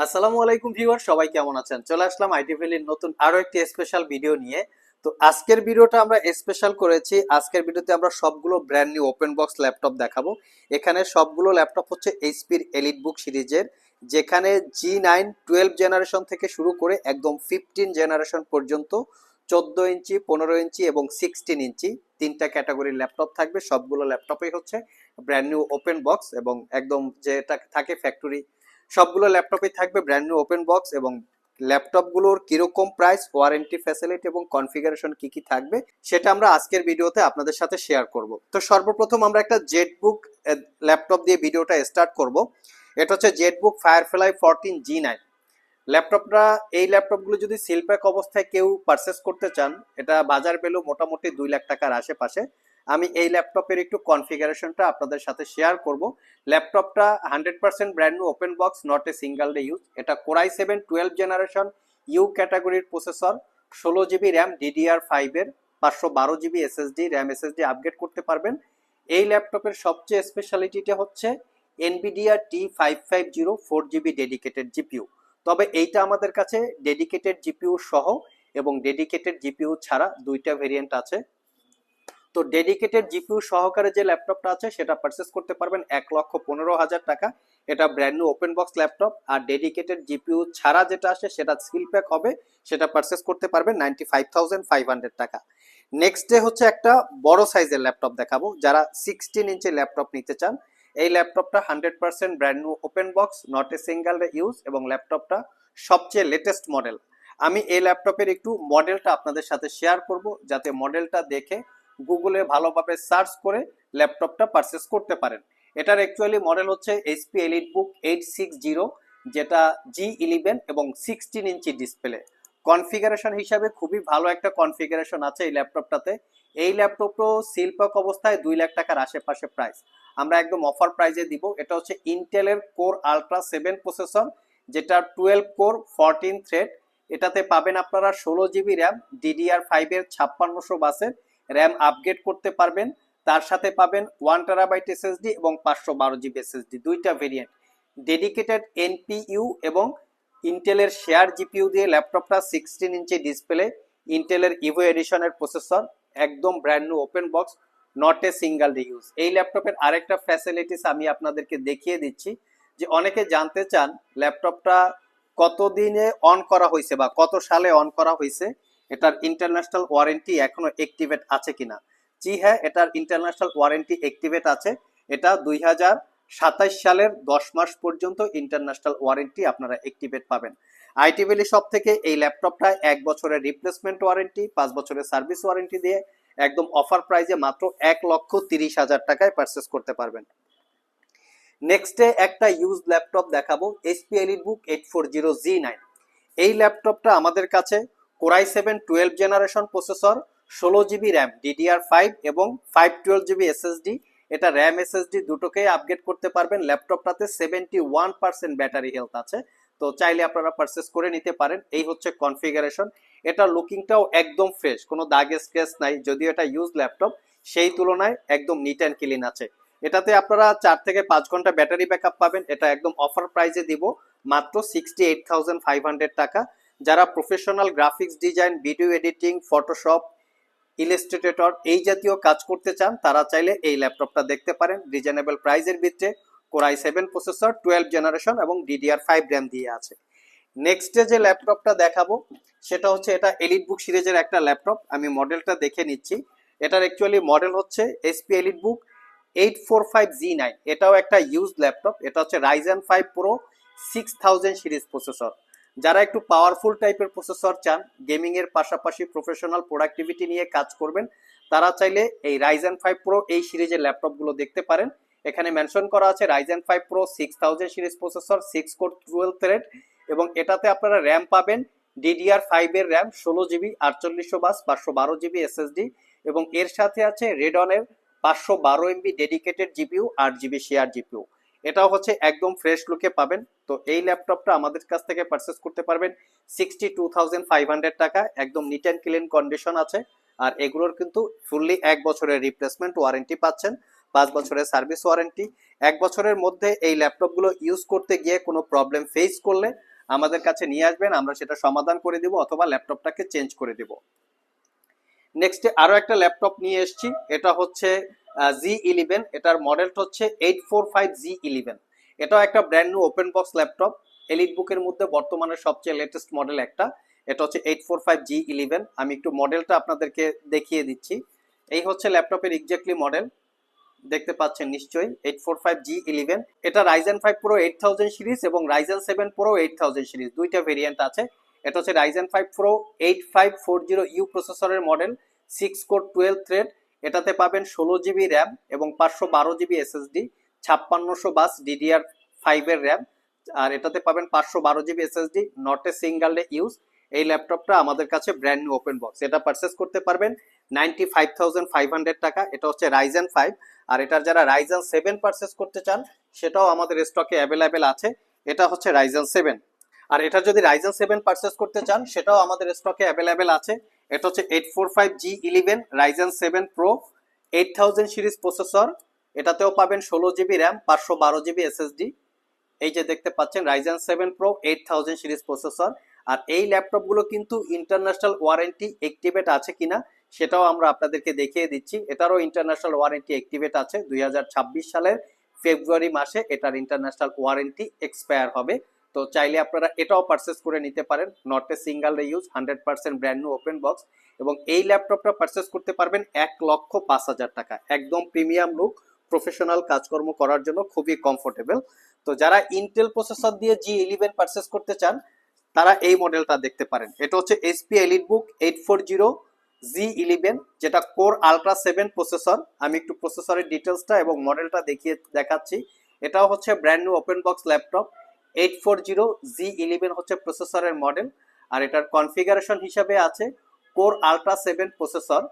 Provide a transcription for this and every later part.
আসসালামু আলাইকুম ভিউয়ার, সবাই কেমন আছেন? চলে আসলাম আইটি ভ্যালির নতুন আরো একটি স্পেশাল ভিডিও নিয়ে। তো আজকের ভিডিওটা আমরা স্পেশাল করেছি। আজকের ভিডিওতে আমরা সবগুলো brand new open box laptop দেখাবো। এখানে সবগুলো ল্যাপটপ হচ্ছে এইচপির এলিট বুক সিরিজের, যেখানে G9 12 জেনারেশন থেকে শুরু করে একদম 15 জেনারেশন পর্যন্ত 14 ইঞ্চি, 15 ইঞ্চি এবং 16 ইঞ্চি তিনটা ক্যাটাগরির ল্যাপটপ থাকবে। সবগুলো ল্যাপটপই হচ্ছে ব্র্যান্ড নিউ ওপেন বক্স এবং একদম যেটা থাকে ফ্যাক্টরি, সবগুলো ল্যাপটপে থাকবে ব্র্যান্ড নিউ ওপেন বক্স। এবং ল্যাপটপগুলোর কিরকম প্রাইস, ওয়ারেন্টি ফ্যাসিলিটি এবং কনফিগারেশন কি কি থাকবে সেটা আমরা আজকের ভিডিওতে আপনাদের সাথে শেয়ার করব। তো সর্বপ্রথম আমরা একটা জেটবুক ল্যাপটপ দিয়ে ভিডিওটা স্টার্ট করব। এটা হচ্ছে জেটবুক ফায়ারফ্লাই 14 G9 ল্যাপটপটা। এই ল্যাপটপগুলো যদি সিল প্যাক অবস্থায় কেউ পারচেস করতে চান, এটা বাজার ভ্যালু মোটামুটি 2 লাখ টাকার আশেপাশে। আমি এই ল্যাপটপের একটু কনফিগারেশনটা আপনাদের সাথে শেয়ার করব। ল্যাপটপটা 100% brand new open box, not a single day use. এটা কোরাই 7 12 জেনারেশন ইউ ক্যাটাগরির প্রসেসর, 16 জিবি র্যাম DDR5 এর, 512 GB SSD RAM SSD upgrade করতে পারবেন। এই ল্যাপটপের সবচেয়ে স্পেশালিটিটা হচ্ছে NVIDIA T550 4 GB dedicated GPU. তবে এইটা আমাদের কাছে ডেডিকেটেড জিপিইউ সহ এবং ডেডিকেটেড জিপিইউ ছাড়া দুইটা ভেরিয়েন্ট আছে। তো ডেডিকেটেড জিপিইউ সহকারে যে ল্যাপটপটা আছে সেটা পারচেস করতে পারবেন 1,15,000 টাকা। এটা brand new open box laptop. আর ডেডিকেটেড জিপিইউ ছাড়া যেটা আসে সেটা সিল প্যাক হবে, সেটা পারচেস করতে পারবেন 95,500 টাকা। নেক্সট ডে হচ্ছে একটা বড় সাইজের ল্যাপটপ দেখাবো। যারা 16 ইঞ্চি ল্যাপটপ নিতে চান, এই ল্যাপটপটা 100% brand new open box, not a single day use এবং ল্যাপটপটা সবচেয়ে লেটেস্ট মডেল। আমি এই ল্যাপটপের একটু মডেলটা আপনাদের সাথে শেয়ার করব, যাতে মডেলটা দেখে গুগলে ভালোভাবে সার্চ করে ল্যাপটপটা পারচেস করতে পারেন। এটার অ্যাকচুয়ালি মডেল হচ্ছে এইচপি এলিট বুক 860, যেটা G11 এবং 16 ইঞ্চি ডিসপ্লে। কনফিগারেশন হিসাবে খুবই ভালো একটা কনফিগারেশন আছে এই ল্যাপটপটাতে। এই ল্যাপটপও সিলপ্যাক অবস্থায় 2 লাখ টাকার আশেপাশে প্রাইস। আমরা একদম অফার প্রাইজে দিব। এটা হচ্ছে ইন্টেলের কোর আলট্রা 7 প্রসেসর, যেটা 12 কোর 14 থ্রেড। এটাতে পাবেন আপনারা 16 জিবি র্যাম, DDR5 এর 5600 বাসের র্যাম আপগ্রেড করতে পারবেন। তার সাথে পাবেন 1 TB এসএসডি এবং 512 জিবি এসএসডি, দুইটা ভেরিয়েন্ট। ডেডিকেটেড এনপিইউ এবং ইন্টেলের শেয়ার জিপিইউ দিয়ে ল্যাপটপটা 16 ইঞ্চি ডিসপ্লে, ইন্টেলের ইভো এডিশনের প্রসেসর, একদম brand new open box, not a single day use. এই ল্যাপটপের আরেকটা ফ্যাসিলিটিস আমি আপনাদেরকে দেখিয়ে দিচ্ছি, যে অনেকে জানতে চান ল্যাপটপটা কতদিনে অন করা হয়েছে বা কত সালে অন করা হয়েছে, এটার ইন্টারন্যাশনাল ওয়ারেন্টি এখনো অ্যাক্টিভেট আছে কিনা। জি হ্যাঁ, এটার ইন্টারন্যাশনাল ওয়ারেন্টি অ্যাক্টিভেট আছে। এটা 2027 সালের 10 মাস পর্যন্ত ইন্টারন্যাশনাল ওয়ারেন্টি আপনারা অ্যাক্টিভেট পাবেন। আইটি ভ্যালি শপ থেকে এই ল্যাপটপটা 1 বছরের রিপ্লেসমেন্ট ওয়ারেন্টি, 5 বছরের সার্ভিস ওয়ারেন্টি দিয়ে একদম অফার প্রাইজে মাত্র 1,30,000 টাকায় পারচেস করতে পারবেন। নেক্সটে একটা ইউজ ল্যাপটপ দেখাবো, এইচপি এলিট বুক 840G9। এই ল্যাপটপটা আমাদের কাছে core i 7 12 generation processor, 16 GB RAM DDR5 এবং 512 জিবি এসএসডি। এটা র্যাম এসএসডি দুটোকেই আপগ্রেড করতে পারবেন। ল্যাপটপটাতে 71% ব্যাটারি হেলথ আছে। তো চাইলে আপনারা পারচেস করে নিতে পারেন। এই হচ্ছে কনফিগারেশন। এটা লুকিংটাও একদম ফ্রেশ, কোনো দাগ স্ক্র্যাচ নাই। যদিও এটা ইউজ ল্যাপটপ, সেই তুলনায় একদম নিট অ্যান্ড ক্লিন আছে। এটাতে আপনারা 4 থেকে 5 ঘন্টা ব্যাটারি ব্যাকআপ পাবেন। এটা একদম অফার প্রাইসে দিব মাত্র 68,500 টাকা। যারা professional graphics design, video editing, Photoshop, Illustrator এই জাতীয় কাজ করতে চান, তারা চাইলে এই ল্যাপটপটা দেখতে পারেন। রিজনেবল প্রাইসের ভিতরে কোরাই 7 প্রসেসর, 12 জেনারেশন এবং DDR5 র্যাম দিয়ে আছে। নেক্সটে যে ল্যাপটপটা দেখাবো সেটা হচ্ছে, এটা এলিট বুক সিরিজের একটা ল্যাপটপ। আমি মডেলটা দেখে নিচ্ছি। এটার অ্যাকচুয়ালি মডেল হচ্ছে এসপি এলিট বুক 845G9। এটাও একটা ইউজ ল্যাপটপ। এটা হচ্ছে রাইজেন 5 প্রো 6000 সিরিজ প্রসেসর। যারা একটু পাওয়ারফুল টাইপের প্রসেসর চান, গেমিং এর পাশাপাশি প্রফেশনাল প্রোডাক্টিভিটি নিয়ে কাজ করবেন, তারা চাইলে এই রাইজেন 5 প্রো এই সিরিজের ল্যাপটপগুলো দেখতে পারেন। এখানে মেনশন করা আছে Ryzen 5 pro 6000 series processor, 6 core 12 thread এবং এটাতে আপনারা র্যাম পাবেন DDR5 এর র্যাম 16 জিবি 4800 বাস, 512 জিবি এসএসডি এবং এর সাথে আছে রেডনের 512 MB dedicated GPU, 8 GB share GPU. এটাও হচ্ছে একদম ফ্রেশ লুকে পাবেন। তো এই ল্যাপটপটা আমাদের কাছ থেকে পারচেস করতে পারবেন 62,500 টাকা। একদম নিট অ্যান্ড ক্লিন কন্ডিশন আছে। আর এগুলোর কিন্তু ফুললি 1 বছরের রিপ্লেসমেন্ট ওয়ারেন্টি পাচ্ছেন। 5 বছরের সার্ভিস ওয়ারেন্টি। 1 বছরের মধ্যে এই ল্যাপটপগুলো ইউজ করতে গিয়ে কোনো প্রবলেম ফেস করলে আমাদের কাছে নিয়ে আসবেন, আমরা সেটা সমাধান করে দিব অথবা ল্যাপটপটাকে চেঞ্জ করে দিব। নেক্সট আরো একটা ল্যাপটপ নিয়ে এসেছি, এটা হচ্ছে Z11, এটার মডেলটা হচ্ছে 845Z11। এটাও একটা brand new open box laptop, elite বুকের মধ্যে বর্তমানে সবচেয়ে লেটেস্ট মডেল একটা। এটা হচ্ছে 845Z11। আমি একটু মডেলটা আপনাদেরকে দেখিয়ে দিচ্ছি। এই হচ্ছে ল্যাপটপের এক্স্যাক্টলি মডেল, দেখতে পাচ্ছেন নিশ্চয়ই 845G11। এটা Ryzen 5 Pro 8000 সিরিজ এবং Ryzen 7 Pro 8000 সিরিজ, দুইটা ভেরিয়েন্ট আছে। এটা হচ্ছে Ryzen 5 Pro 8540U প্রসেসরের মডেল, 6 কোর 12 থ্রেড। এটাতে পাবেন 16GB র্যাম এবং 512GB SSD, 5600 বাস DDR5 এর র্যাম, আর এটাতে পাবেন 512GB SSD, not a single day use. এই ল্যাপটপটা আমাদের কাছে ব্র্যান্ড নিউ ওপেন বক্স, এটা পারচেস করতে পারবেন 95,500 টাকা। এটা হচ্ছে Ryzen 5। আর এটার যারা Ryzen 7 পারচেস করতে চান সেটাও আমাদের স্টকে অ্যাভেলেবেল আছে, এটা হচ্ছে Ryzen 7। আর এটা যদি Ryzen 7 পারচেস করতে চান সেটাও আমাদের স্টকে অ্যাভেলেবেল আছে, এটা হচ্ছে 845G11 Ryzen 7 Pro 8000 series processor. এটাতেও পাবেন 16GB র্যাম, 512GB SSD। এই যে দেখতে পাচ্ছেন Ryzen 7 Pro 8000 সিরিজ প্রসেসর। আর এই ল্যাপটপগুলো কিন্তু ইন্টারন্যাশনাল ওয়ারেন্টি অ্যাক্টিভেট আছে কিনা সেটাও আমরা আপনাদেরকে দেখিয়ে দিচ্ছি। এটারও ইন্টারন্যাশনাল ওয়ারেন্টি অ্যাক্টিভেট আছে, 2026 সালের ফেব্রুয়ারি মাসে এটার ইন্টারন্যাশনাল ওয়ারেন্টি এক্সপায়ার হবে। তো চাইলে আপনারা এটাও পারচেস করে নিতে পারেন, not a single day use, 100% brand new open box. এবং এই ল্যাপটপটা পারচেস করতে পারবেন 1,05,000 টাকা, একদম প্রিমিয়াম লুক, প্রফেশনাল কাজকর্ম করার জন্য খুবই কমফোর্টেবল। তো যারা ইন্টেল প্রসেসর দিয়ে G11 পারচেস করতে চান তারা এই মডেলটা দেখতে পারেন। এটা হচ্ছে HP EliteBook 840Z11, যেটা কোর আলট্রা 7 প্রসেসর। আমি একটু প্রসেসরের ডিটেলসটা এবং মডেলটা দেখাচ্ছি। এটাও হচ্ছে brand new open box laptop, 840Z11 হচ্ছে প্রসেসরের মডেল। আর এটার কনফিগারেশন হিসাবে আছে কোর আলট্রা 7 প্রসেসর,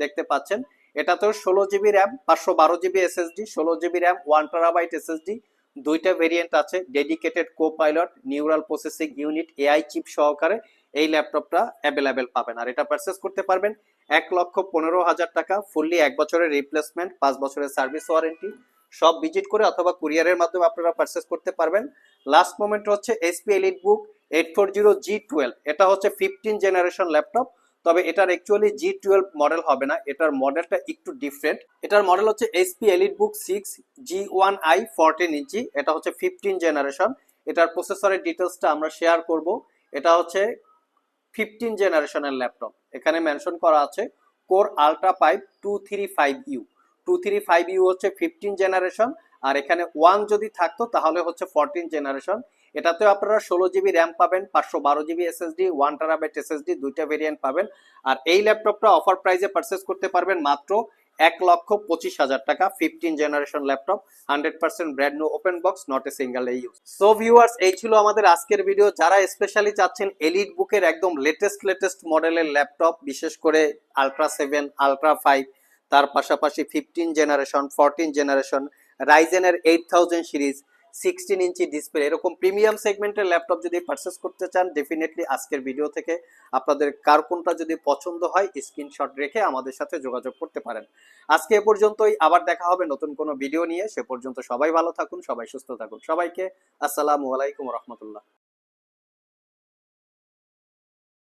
দেখতে পাচ্ছেন। এটাতেও 16GB RAM, 512GB SSD, 16GB RAM, 1TB SSD, দুইটা ভেরিয়েন্ট আছে। Dedicated Copilot neural processing unit AI chip সহকারে এই ল্যাপটপটা অ্যাভেলেবেল পাবেন। আর এটা পারচেস করতে পারবেন 1,15,000 টাকা, ফুললি 1 বছরের রিপ্লেসমেন্ট, 5 বছরের সার্ভিস ওয়ারেন্টি। সব ভিজিট করে অথবা কুরিয়ারের মাধ্যমে আপনারা পারচেস করতে পারবেন। লাস্ট মোমেন্ট হচ্ছে HP EliteBook 840G12। এটা হচ্ছে 15 জেনারেশন ল্যাপটপ, তবে এটার অ্যাকচুয়ালি G12 মডেল হবে না, এটার মডেলটা একটু ডিফারেন্ট। এটার মডেল হচ্ছে HP EliteBook 6 G1i 14 ইঞ্চি, এটা হচ্ছে 15 জেনারেশন। এটার প্রসেসরের ডিটেলসটা আমরা শেয়ার করব। এটা হচ্ছে 15 জেনারেশনের ল্যাপটপ, এখানে মেনশন করা আছে কোর আলট্রা 5 235U। 235U হচ্ছে 15 জেনারেশন, আর এখানে 1 যদি থাকতো তাহলে হচ্ছে 14 জেনারেশন। এটাতেও আপনারা 16GB র্যাম পাবেন, 512GB SSD, 1TB SSD, দুইটা ভেরিয়েন্ট পাবেন। আর এই ল্যাপটপটা অফার প্রাইসে পারচেস করতে পারবেন মাত্র 1,25,000 টাকা, 15 generation laptop, 100% brand new open box, not a single use. So viewers, এই ছিল আমাদের আজকের ভিডিও। যারা স্পেশালি চাচ্ছেন এলিট বুকের একদম লেটেস্ট মডেলের ল্যাপটপ, বিশেষ করে আলট্রা 7, আলট্রা 5, তার পাশাপাশি 15 generation, 14 generation, রাইজেনের 8000 series, 16 inch display, এরকম প্রিমিয়াম সেগমেন্টের ল্যাপটপ যদি পারচেস করতে চান, ডেফিনেটলি আজকের ভিডিও থেকে আপনাদের কার কোনটা যদি পছন্দ হয় স্ক্রিনশট রেখে আমাদের সাথে যোগাযোগ করতে পারেন। আজকে এ পর্যন্তই, আবার দেখা হবে নতুন কোনো ভিডিও নিয়ে। সে পর্যন্ত সবাই ভালো থাকুন, সবাই সুস্থ থাকুন। সবাইকে আসসালামু আলাইকুম রহমতুল্লাহ।